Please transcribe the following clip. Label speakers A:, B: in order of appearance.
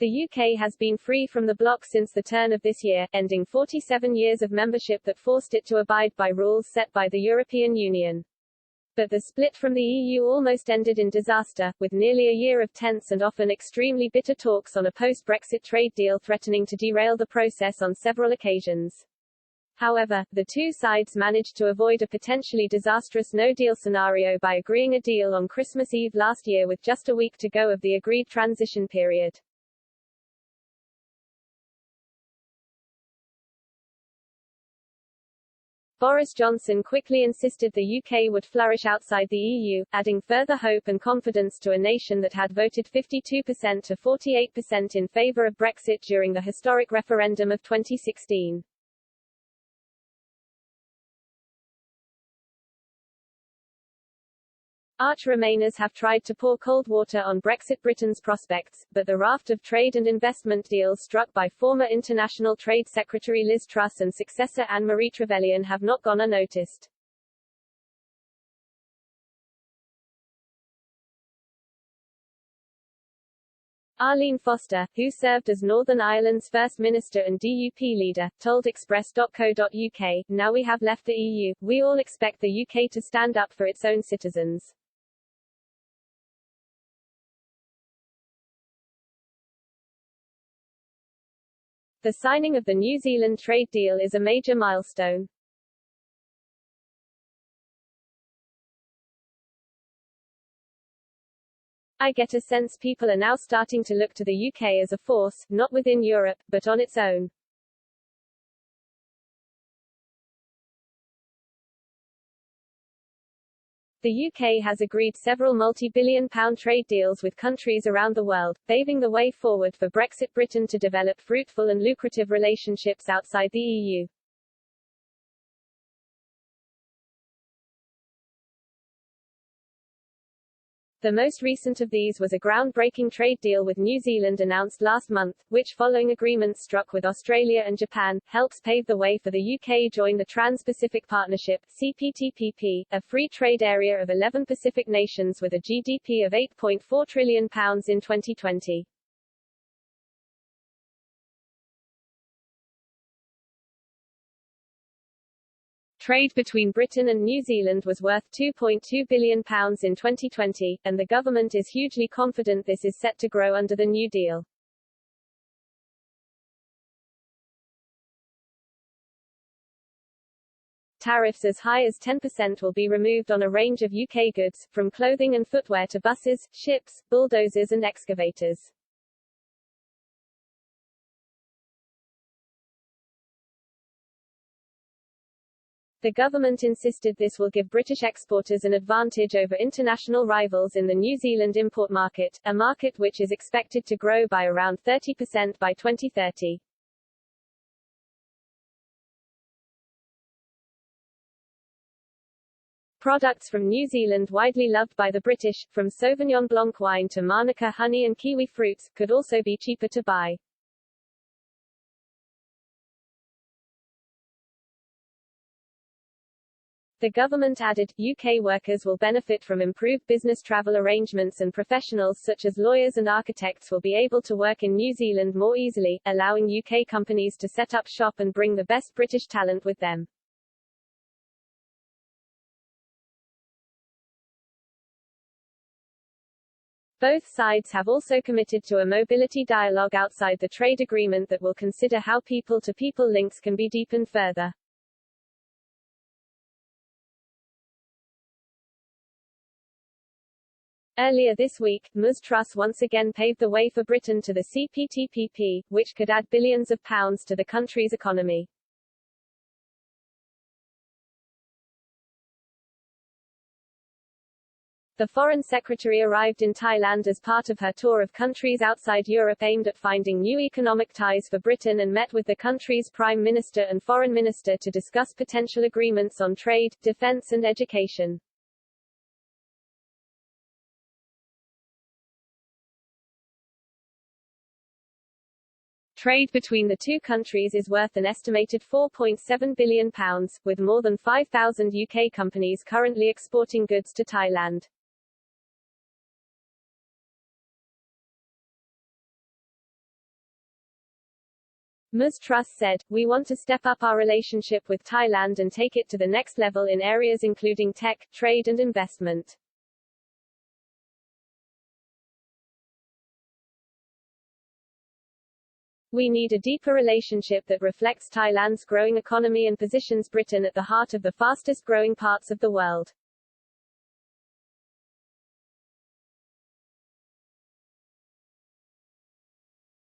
A: The UK has been free from the bloc since the turn of this year, ending 47 years of membership that forced it to abide by rules set by the European Union. But the split from the EU almost ended in disaster, with nearly a year of tense and often extremely bitter talks on a post-Brexit trade deal threatening to derail the process on several occasions. However, the two sides managed to avoid a potentially disastrous no-deal scenario by agreeing a deal on Christmas Eve last year with just a week to go of the agreed transition period. Boris Johnson quickly insisted the UK would flourish outside the EU, adding further hope and confidence to a nation that had voted 52% to 48% in favour of Brexit during the historic referendum of 2016. Arch-Remainers have tried to pour cold water on Brexit Britain's prospects, but the raft of trade and investment deals struck by former International Trade Secretary Liz Truss and successor Anne-Marie Trevelyan have not gone unnoticed. Arlene Foster, who served as Northern Ireland's First Minister and DUP leader, told Express.co.uk, "Now we have left the EU, we all expect the UK to stand up for its own citizens." The signing of the New Zealand trade deal is a major milestone. I get a sense people are now starting to look to the UK as a force, not within Europe, but on its own. The UK has agreed several multi-billion-pound trade deals with countries around the world, paving the way forward for Brexit Britain to develop fruitful and lucrative relationships outside the EU. The most recent of these was a groundbreaking trade deal with New Zealand announced last month, which, following agreements struck with Australia and Japan, helps pave the way for the UK join the Trans-Pacific Partnership (CPTPP), a free trade area of 11 Pacific nations with a GDP of £8.4 trillion in 2020. Trade between Britain and New Zealand was worth £2.2 billion in 2020, and the government is hugely confident this is set to grow under the new deal. Tariffs as high as 10% will be removed on a range of UK goods, from clothing and footwear to buses, ships, bulldozers and excavators. The government insisted this will give British exporters an advantage over international rivals in the New Zealand import market, a market which is expected to grow by around 30% by 2030. Products from New Zealand widely loved by the British, from Sauvignon Blanc wine to Manuka honey and kiwi fruits, could also be cheaper to buy. The government added, UK workers will benefit from improved business travel arrangements and professionals such as lawyers and architects will be able to work in New Zealand more easily, allowing UK companies to set up shop and bring the best British talent with them. Both sides have also committed to a mobility dialogue outside the trade agreement that will consider how people-to-people links can be deepened further. Earlier this week, Ms Truss once again paved the way for Britain to the CPTPP, which could add billions of pounds to the country's economy. The Foreign Secretary arrived in Thailand as part of her tour of countries outside Europe aimed at finding new economic ties for Britain and met with the country's Prime Minister and Foreign Minister to discuss potential agreements on trade, defence and education. Trade between the two countries is worth an estimated £4.7 billion, with more than 5,000 UK companies currently exporting goods to Thailand. Ms. Truss said, "We want to step up our relationship with Thailand and take it to the next level in areas including tech, trade and investment." We need a deeper relationship that reflects Thailand's growing economy and positions Britain at the heart of the fastest growing parts of the world.